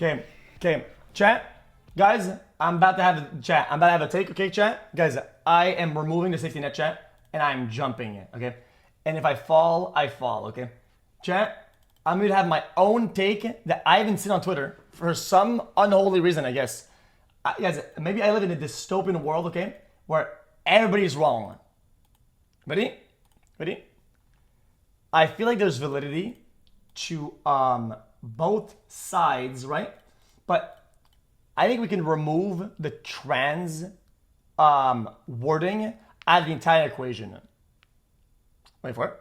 Okay, chat, guys, I'm about to have a take, okay, chat? Guys, I am removing the safety net, chat, and I'm jumping it, okay? And if I fall, I fall, okay? Chat, I'm going to have my own take that I haven't seen on Twitter for some unholy reason, I guess. Guys, maybe I live in a dystopian world, okay, where everybody's wrong. Ready? Ready? I feel like there's validity to both sides, right? But I think we can remove the trans wording out of the entire equation. Wait for it.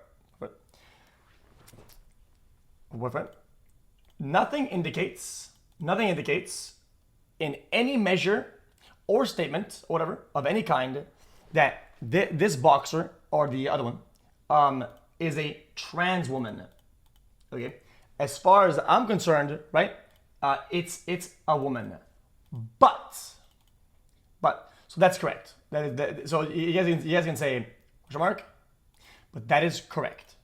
Wait for it. Nothing indicates in any measure or statement or whatever of any kind that this boxer or the other one is a trans woman. Okay, as far as I'm concerned, right? It's a woman, but so that's correct. So you guys can say question mark, but that is correct.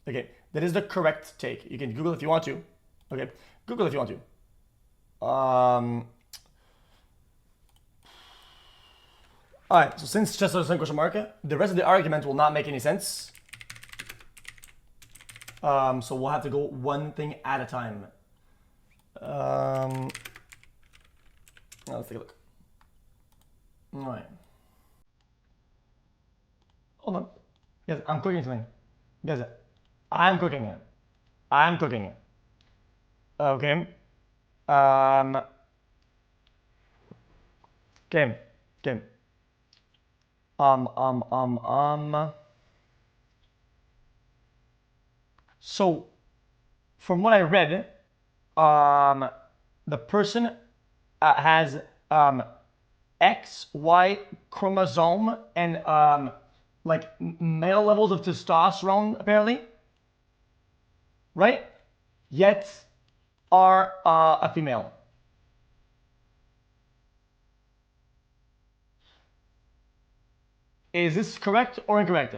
Okay, that is the correct take. You can Google if you want to. Okay, Google if you want to. All right. So since just a question mark, the rest of the argument will not make any sense. So we'll have to go one thing at a time. Let's take a look. All right. Hold on. Yes, I'm cooking something. Yes, I'm cooking it. I'm cooking it. Okay. Okay. Okay. So, from what I read, the person has XY chromosome and like male levels of testosterone apparently, right? Yet are a female. Is this correct or incorrect?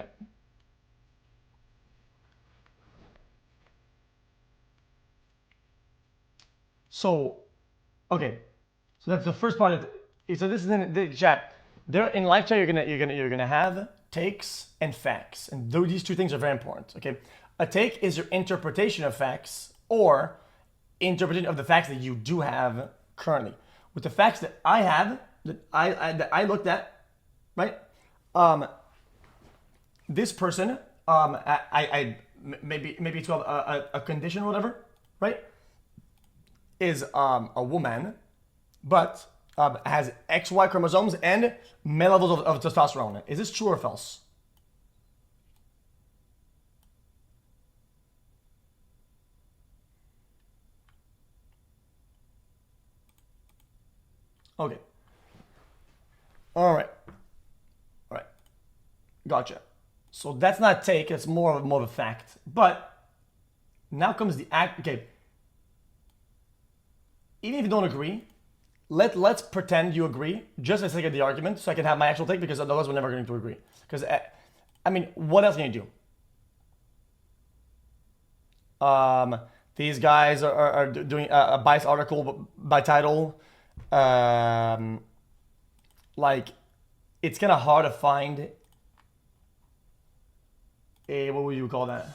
So, okay, so that's the first part of it. So this is in the chat. There in live chat, you're gonna have takes and facts, and these two things are very important. Okay, a take is your interpretation of facts or interpretation of the facts that you do have currently. With the facts that I have, that I looked at, right? This person, maybe it's called a condition or whatever, right? Is a woman, but has XY chromosomes and male levels of testosterone. Is this true or false? Okay. All right. All right. Gotcha. So that's not a take. It's more of a fact. But now comes the act. Okay. Even if you don't agree, let's pretend you agree just for the sake of the argument, so I can have my actual take, because otherwise we're never going to agree. Because I mean, what else can you do? These guys are doing a biased article by title. Like, it's kind of hard to find a, what would you call that?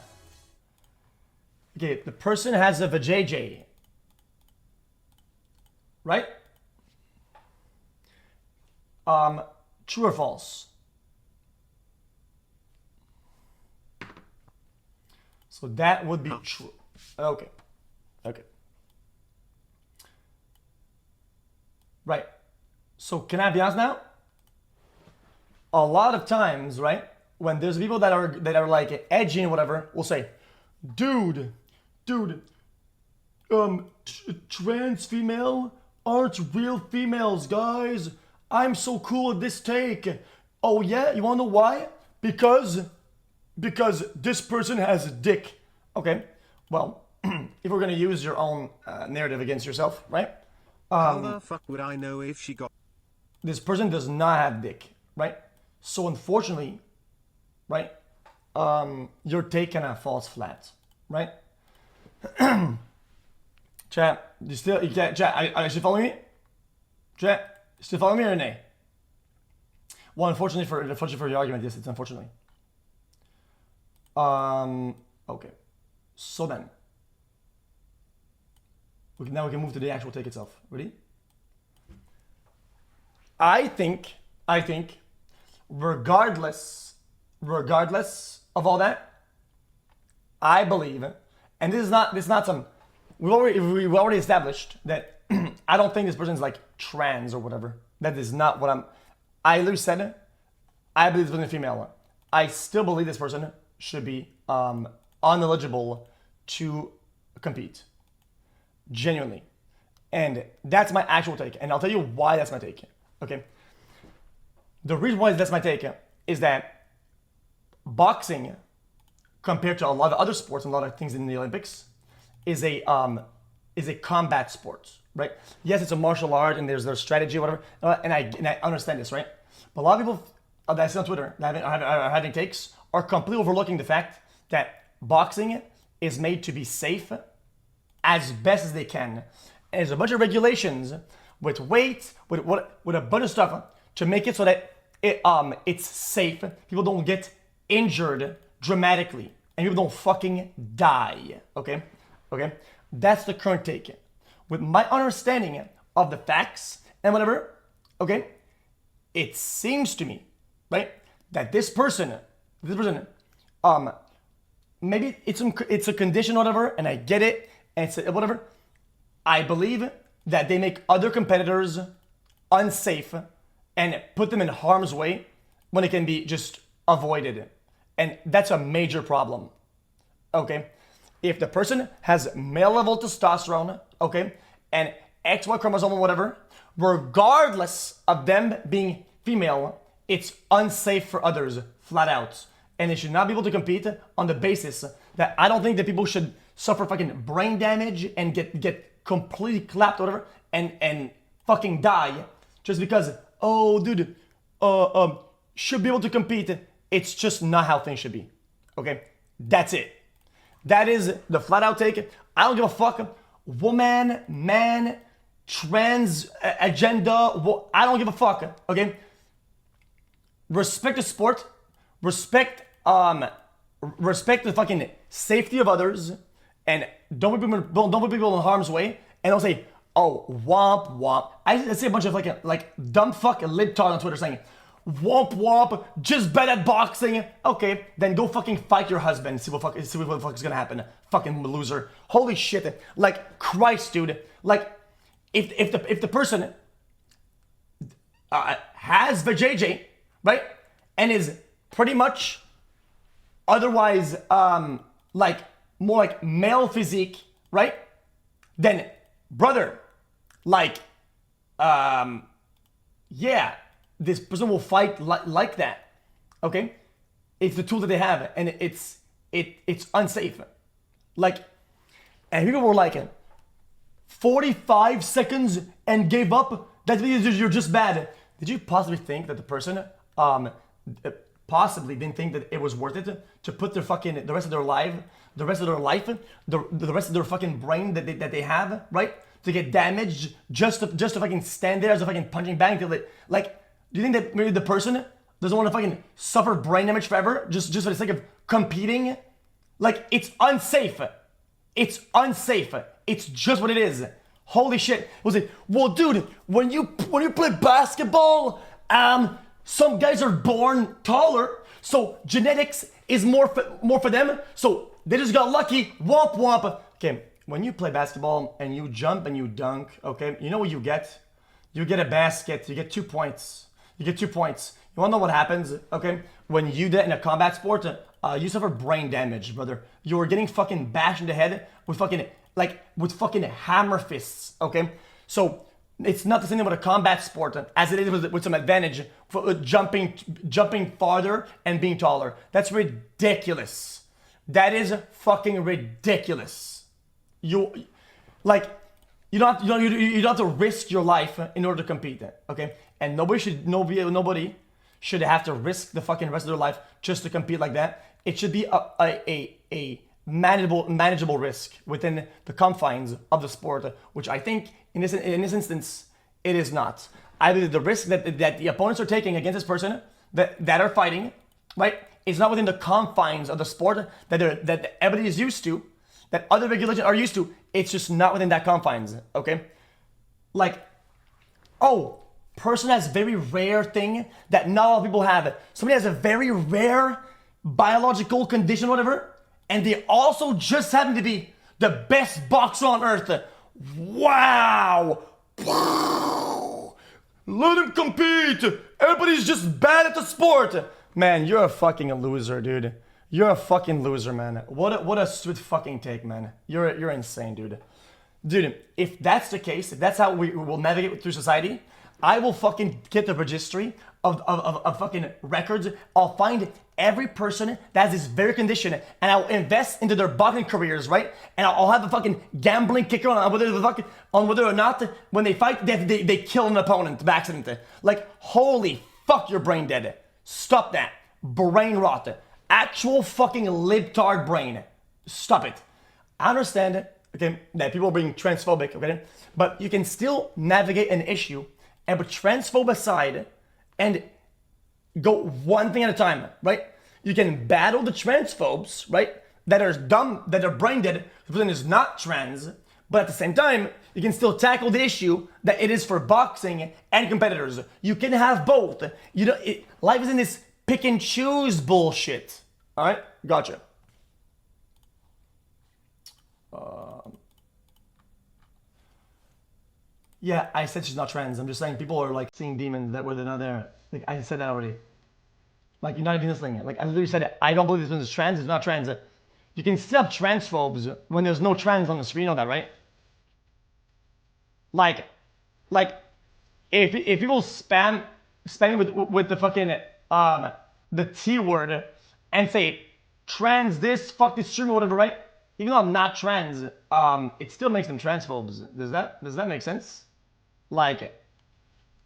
Okay, the person has a vajayjay, right? True or false? So that would be true. Okay. Okay. Right. So can I be honest now? A lot of times, right, when there's people that are like edgy and whatever, will say, dude, trans female aren't real females, guys. I'm so cool with this take. Oh yeah, you wanna know why? Because this person has a dick. Okay, well, if we're gonna use your own narrative against yourself, right? How the fuck would I know if she got... This person does not have dick, right? So unfortunately, right, your take kind of falls flat, right? Chat, you can't, chat, are you still following me? Chat, still following me or nay? Well, unfortunately for your argument, yes, it's unfortunately. Okay. So then, now we can move to the actual take itself. Ready? I think, regardless of all that, I believe, and this is not some. We already established that I don't think this person's like trans or whatever. That is not what I'm. I literally said, I believe this person's a female. I still believe this person should be uneligible to compete. Genuinely. And that's my actual take. And I'll tell you why that's my take. Okay? The reason why that's my take is that boxing, compared to a lot of other sports and a lot of things in the Olympics, is a combat sport, right? Yes, it's a martial art and there's strategy or whatever, and I understand this, right? But a lot of people that I see on Twitter that are having takes are completely overlooking the fact that boxing is made to be safe as best as they can. And there's a bunch of regulations with weight, with a bunch of stuff to make it so that it's safe. People don't get injured dramatically, and people don't fucking die. Okay? That's the current take. With my understanding of the facts and whatever, okay, it seems to me, right, that this person, maybe it's a condition or whatever, and I get it, and it's whatever. I believe that they make other competitors unsafe and put them in harm's way when it can be just avoided. And that's a major problem. Okay? If the person has male level testosterone, okay, and XY chromosome or whatever, regardless of them being female, it's unsafe for others, flat out. And they should not be able to compete on the basis that I don't think that people should suffer fucking brain damage and get completely clapped or whatever and fucking die just because, oh dude, should be able to compete. It's just not how things should be. Okay? That's it. That is the flat out take. I don't give a fuck. Woman, man, trans agenda. I don't give a fuck. Okay? Respect the sport. Respect the fucking safety of others. And don't put people in harm's way. And don't say, oh, womp womp. I see a bunch of like dumb fuck libtard on Twitter saying, womp womp, just bet at boxing. Okay, then go fucking fight your husband. See what the fuck is gonna happen. Fucking loser. Holy shit. Like, Christ, dude. Like, if the person has the JJ, right, and is pretty much otherwise like more like male physique, right, then brother, like yeah, this person will fight like that. Okay, it's the tool that they have, and it's unsafe. Like, and people were like 45 seconds and gave up. That means you're just bad. Did you possibly think that the person possibly didn't think that it was worth it to put their fucking the rest of their life, the rest of their fucking brain that they have, right, to get damaged just to fucking stand there as a fucking punching bag until they, like, do you think that maybe the person doesn't want to fucking suffer brain damage forever just for the sake of competing? Like, it's unsafe. It's unsafe. It's just what it is. Holy shit. Was it? Well, dude, when you play basketball, some guys are born taller, so genetics is more for them. So they just got lucky. Womp womp. Okay, when you play basketball and you jump and you dunk, okay, you know what you get? You get a basket. You get 2 points. You get 2 points. You wanna know what happens? Okay, when you do that in a combat sport, you suffer brain damage, brother. You're getting fucking bashed in the head with fucking hammer fists. Okay, so it's not the same with a combat sport as it is with some advantage for jumping farther and being taller. That's ridiculous. That is fucking ridiculous. You don't have to risk your life in order to compete. Okay, and nobody should have to risk the fucking rest of their life just to compete like that. It should be a manageable risk within the confines of the sport, which I think in this instance it is not. Either the risk that the opponents are taking against this person that are fighting, right, is not within the confines of the sport that everybody is used to, that other regulations are used to. It's just not within that confines. Okay, like, oh, person has very rare thing that not all people have. Somebody has a very rare biological condition, whatever, and they also just happen to be the best boxer on earth. Wow! Let him compete! Everybody's just bad at the sport! Man, you're a fucking loser, dude. You're a fucking loser, man. What a sweet fucking take, man. You're insane, dude. Dude, if that's the case, if that's how we will navigate through society, I will fucking get the registry of fucking records. I'll find every person that has this very condition, and I'll invest into their boxing careers, right? And I'll have a fucking gambling kicker on whether or not when they fight they kill an opponent by accident. Like, holy fuck, you're brain dead. Stop that. Brain rot. Actual fucking libtard brain. Stop it. I understand, okay, that people are being transphobic, okay? But you can still navigate an issue and put transphobe aside and go one thing at a time, right? You can battle the transphobes, right? That are dumb, that are brain dead, the person is not trans, but at the same time, you can still tackle the issue that it is for boxing and competitors. You can have both. You know, life isn't this pick and choose bullshit. All right, gotcha. Yeah, I said she's not trans. I'm just saying people are like seeing demons that were not there. Like, I said that already. Like, you're not even listening. Like, I literally said it. I don't believe this one is trans. It's not trans. You can still have transphobes when there's no trans on the screen. You know that, right? Like, if people spam with the fucking the T word and say trans this, fuck this stream or whatever, right? Even though I'm not trans, it still makes them transphobes. Does that make sense? Like,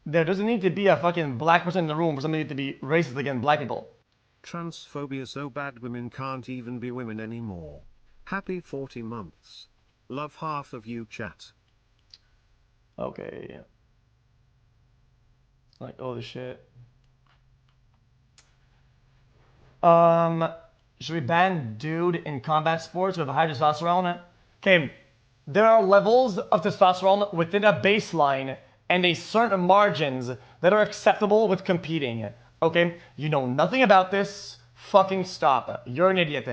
there doesn't need to be a fucking black person in the room for somebody to be racist against black people. Transphobia so bad women can't even be women anymore. Happy 40 months. Love half of you, chat. Okay. Like, holy shit. Should we ban dude in combat sports with a high testosterone? Okay, there are levels of testosterone within a baseline and a certain margins that are acceptable with competing. Okay, you know nothing about this. Fucking stop. You're an idiot.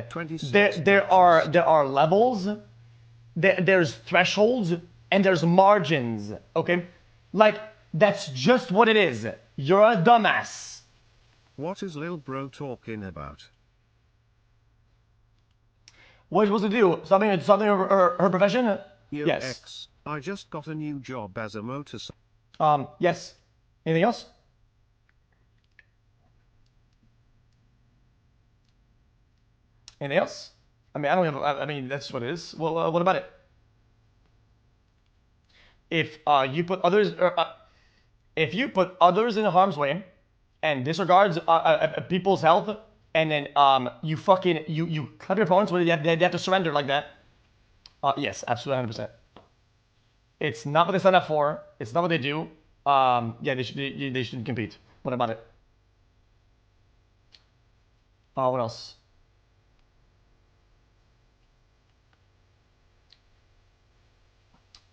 There are levels. There's thresholds and there's margins. Okay, like, that's just what it is. You're a dumbass. What is Lil Bro talking about? What are you supposed to do? Something her profession? Yo, Yes. X, I just got a new job as a motorcycle. Yes. Anything else? Anything else? I mean, I don't have. I mean, that's what it is. Well, what about it? If you put others, if you put others in harm's way, and disregards people's health, and then you fucking you cut your opponents when they have to surrender like that. Yes, absolutely, 100%. It's not what they signed up for. It's not what they do. Yeah, they shouldn't compete. What about it? What else?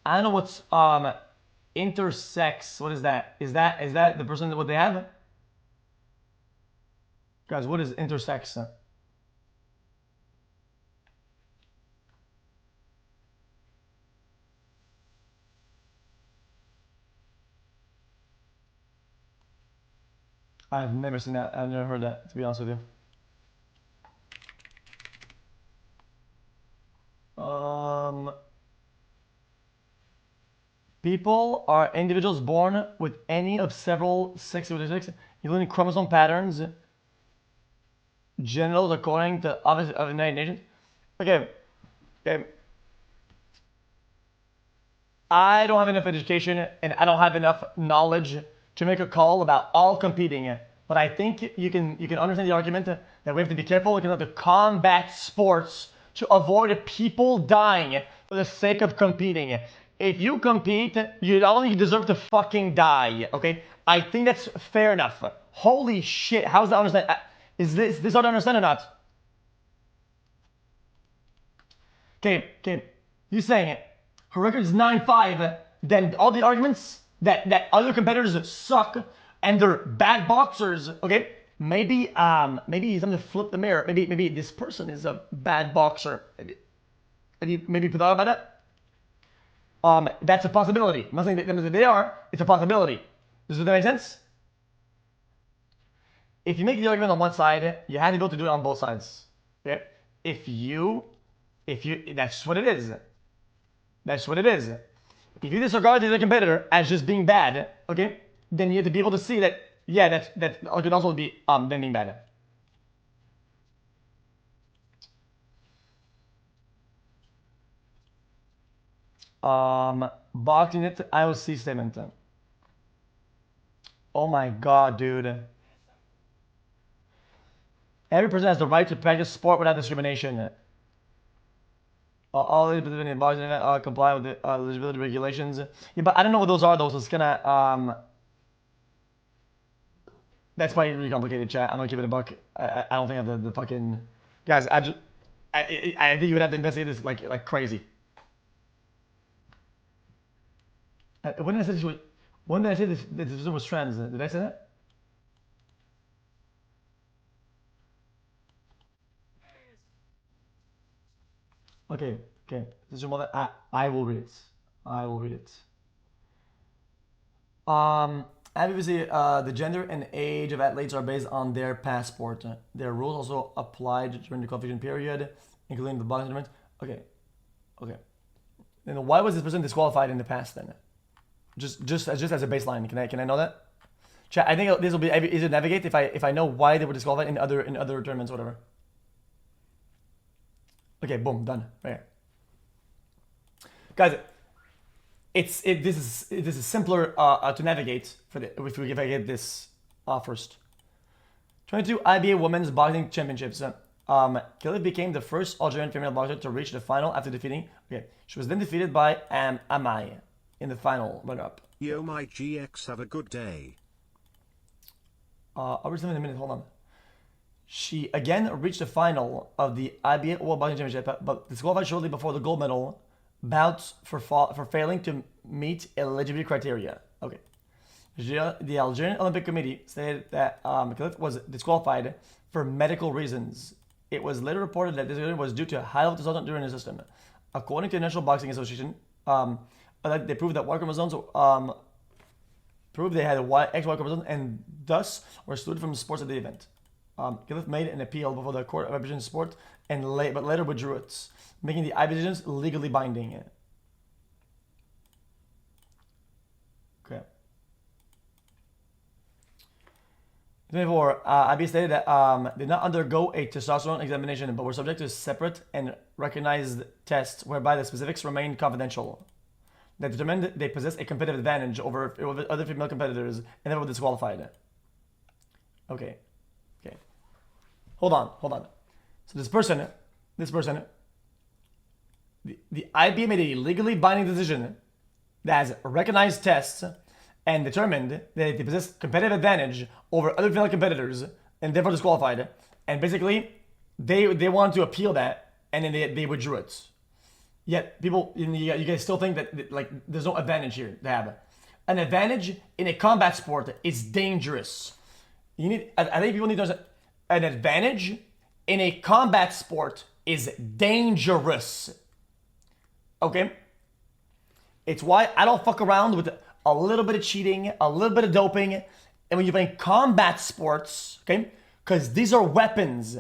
I don't know what's intersex. What is that? Is that the person what they have? Guys, what is intersex? I've never seen that. I've never heard that, to be honest with you. People are individuals born with any of several sex characteristics, including chromosome patterns, genitals according to Office of the United Nations. Okay. I don't have enough education and I don't have enough knowledge to make a call about all competing. But I think you can understand the argument that we have to be careful. We can have to combat sports to avoid people dying for the sake of competing. If you compete, you only deserve to fucking die, okay? I think that's fair enough. Holy shit, how's that understand? Is this hard to understand or not? Okay, you saying it. Her record is 9-5, then all the arguments that other competitors suck and they're bad boxers, okay? Maybe he's going to flip the mirror. Maybe this person is a bad boxer. Maybe thought about that? That's a possibility. I'm not saying that they are. It's a possibility. Does that make sense? If you make the argument on one side, you have to be able to do it on both sides. Okay? If you, that's what it is. That's what it is. If you disregard the other competitor as just being bad, okay, then you have to be able to see that, yeah, that could also be them being bad. Boxing it, IOC statement. Oh my god, dude. Every person has the right to practice sport without discrimination. All these participating in boxing event comply with the eligibility regulations. Yeah, but I don't know what those are though, so it's gonna that's probably really complicated, chat. I'm gonna give it a buck. I don't think I have the fucking guys. I think you would have to investigate this like crazy. When did I say this was? When did I say this was trans? Did I say that? Okay. This is more that I will read it. I will read it. Obviously, the gender and age of athletes are based on their passport. Their rules also applied during the qualification period, including the boxing tournament. Okay. Then why was this person disqualified in the past then? Just as a baseline, can I know that? Chat, I think this will be easy to navigate if I know why they were disqualified in other tournaments, whatever. Okay, boom, done. Right here. Guys, this is simpler to navigate if I get this first. 22 IBA Women's Boxing Championships. Khelif became the first Algerian female boxer to reach the final after defeating. Okay, she was then defeated by Imane in the final runner-up. Yo, my GX, have a good day. I'll read something in a minute. Hold on. She again reached the final of the IBA World Boxing Championship, but disqualified shortly before the gold medal bouts for failing to meet eligibility criteria. Okay. The Algerian Olympic Committee stated that Khelif was disqualified for medical reasons. It was later reported that this was due to high level testosterone during the system. According to the National Boxing Association, they proved that Y chromosomes proved they had XY chromosomes and thus were excluded from sports at the event. Khelif made an appeal before the Court of Arbitration Sport, but later withdrew it, making the IBA decisions legally binding. Okay. 24. IBA stated that did not undergo a testosterone examination, but were subject to separate and recognized tests whereby the specifics remained confidential. They determined they possessed a competitive advantage over other female competitors and they were disqualified. Okay. Hold on. So this person, the IBA made a legally binding decision that has recognized tests and determined that they possess competitive advantage over other female competitors and therefore disqualified. And basically, they wanted to appeal that and then they withdrew it. Yet people, you guys still think that like there's no advantage here to have. An advantage in a combat sport is dangerous. I think people need to understand. An advantage in a combat sport is dangerous. Okay? It's why I don't fuck around with a little bit of cheating, a little bit of doping, and when you're playing combat sports, okay? Because these are weapons.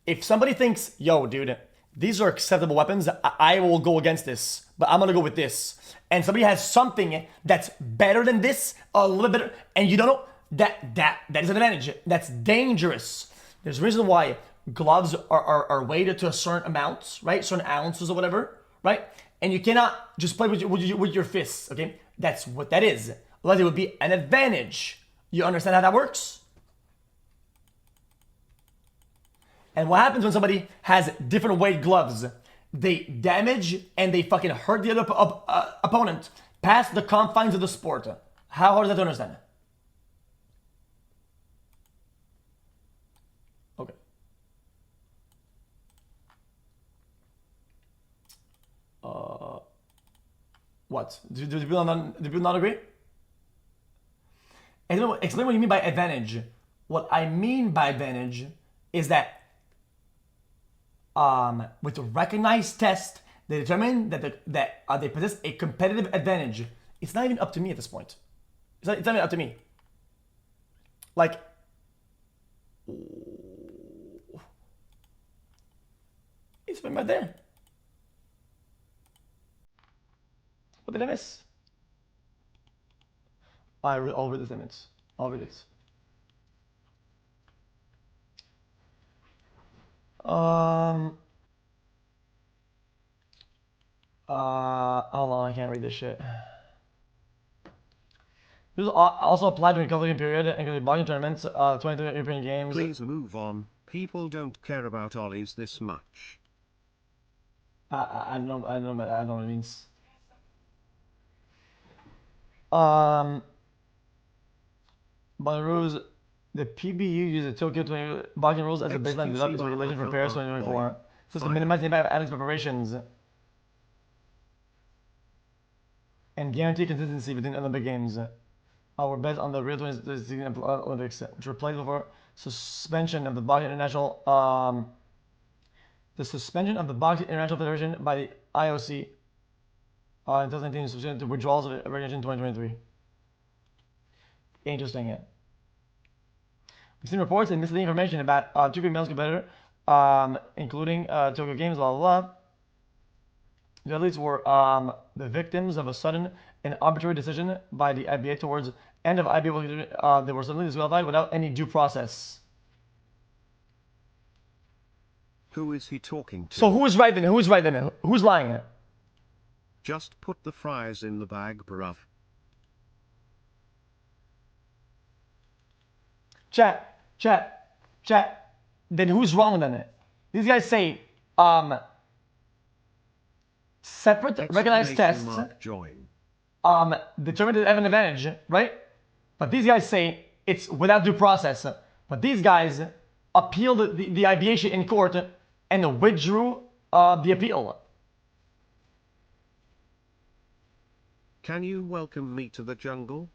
If somebody thinks, yo, dude, these are acceptable weapons, I will go against this, but I'm gonna go with this. And somebody has something that's better than this, a little bit better, and you don't know, that is an advantage. That's dangerous. There's a reason why gloves are weighted to a certain amount, right? Certain ounces or whatever, right? And you cannot just play with your fists, okay? That's what that is. Otherwise, it would be an advantage. You understand how that works? And what happens when somebody has different weight gloves? they damage and they fucking hurt the other opponent past the confines of the sport. How hard is that to understand? Okay. What? Do people not agree? Explain what you mean by advantage. What I mean by advantage is that with a recognized test, they determine that they possess a competitive advantage. It's not even up to me at this point. It's not even up to me. Like, it's been right there. What did I miss? I'll read this image. I'll read it. Hold on, I can't read this shit. This also applied during the conflict period, including boxing tournaments, 23 European games. Please move on. People don't care about ollies this much. I don't know what it means. By the rules, the PBU uses the Tokyo 20 boxing rules as a baseline to develop its regulation for Paris 2024. So to minimize the impact of Alex preparations and guarantee consistency between Olympic Games. Our bets on the Rio 2016 Olympics, which were played before suspension of the Boxing International, the suspension of the Boxing International Federation by the IOC in 2019 subsequent to withdrawals of regulation in 2023. Interesting. Yeah. We've seen reports and misleading information about two female competitors, including Tokyo Games, blah blah blah. The athletes were the victims of a sudden and arbitrary decision by the IBA towards end of IBA. They were suddenly disqualified without any due process. Who is he talking to? So who's right then? Who's right then? Who's lying? Just put the fries in the bag, bruv. Chat. Then who's wrong then? These guys say separate recognized tests determined to have an advantage, right? But these guys say it's without due process. But these guys appealed the IBA shit in court and withdrew the appeal. Can you welcome me to the jungle?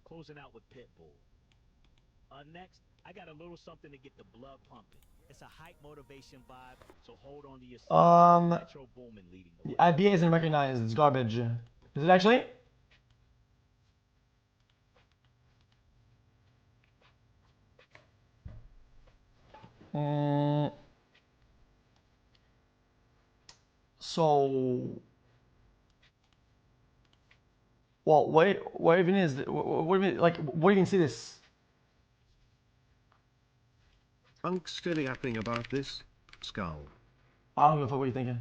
Closing out with Pitbull. Next, I got a little something to get the blood pumping. It's a hype motivation vibe, so hold on to your seat. Metro Boomin leading the way. IBA isn't recognized. It's garbage. Is it actually? So, well, what even is what even like what even see this? Unc still yapping about this skull. I don't give a fuck what you're thinking.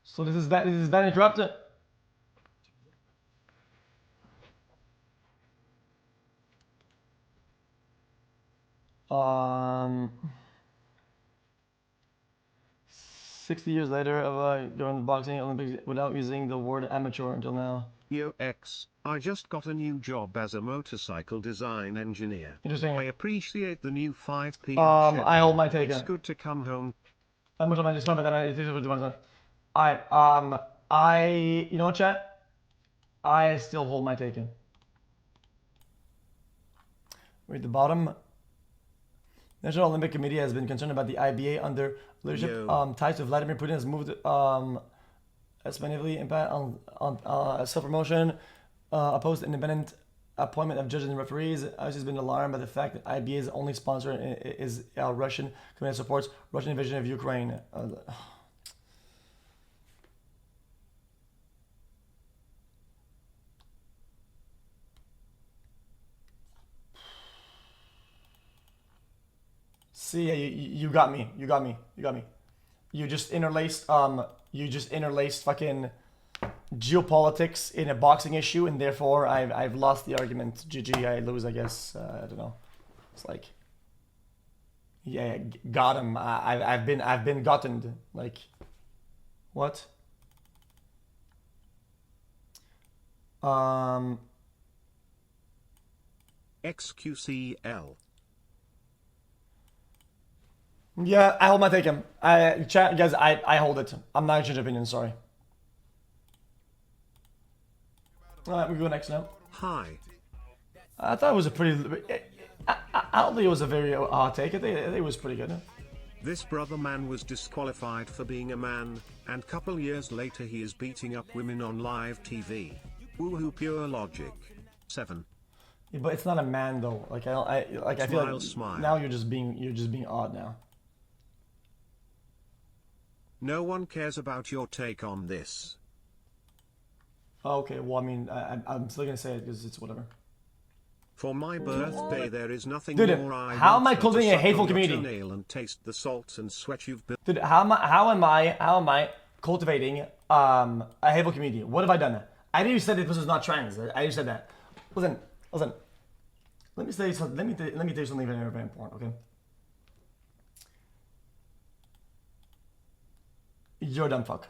So this is that interrupted. Um, 60 years later of going to boxing Olympics without using the word amateur until now. Yo X, I just got a new job as a motorcycle design engineer. Interesting. I appreciate the new 5 p.m. I hold my take. It's good to come home. I'm much of my discomfort that I you know what, chat? I still hold my take. Read the bottom. National Olympic Committee has been concerned about the IBA under leadership ties to Vladimir Putin has moved significantly impact on self-promotion, opposed independent appointment of judges and referees. IOC has been alarmed by the fact that IBA's only sponsor is Russian committee supports Russian invasion of Ukraine. See, you got me. you just interlaced fucking geopolitics in a boxing issue, and therefore I've lost the argument. GG, I lose, I guess. I don't know. It's like, yeah, got him. I've been gotten. Like, what? xQcl. Yeah, I hold my take him. Chat, guys, I hold it. I'm not changing opinion. Sorry. All right, we go next now. Hi. I thought it was a pretty. I don't think it was a very hard take. I think it was pretty good. This brother man was disqualified for being a man, and couple years later he is beating up women on live TV. Woohoo, pure logic. 7. Yeah, but it's not a man though. Like I feel like Smile. now you're just being odd now. No one cares about your take on this. Oh, okay, well I mean I'm still gonna say it because it's whatever. For my birthday there is nothing Dude, more I how am want I than to cultivating a suck hateful on your community? toenail and taste the salt and sweat you've built. Dude, how am I cultivating a hateful community? What have I done? I didn't even say that this was not trans. I just said that. Listen. Let me tell you something. Let me tell you something very, very important. Okay. You're a dumb fuck.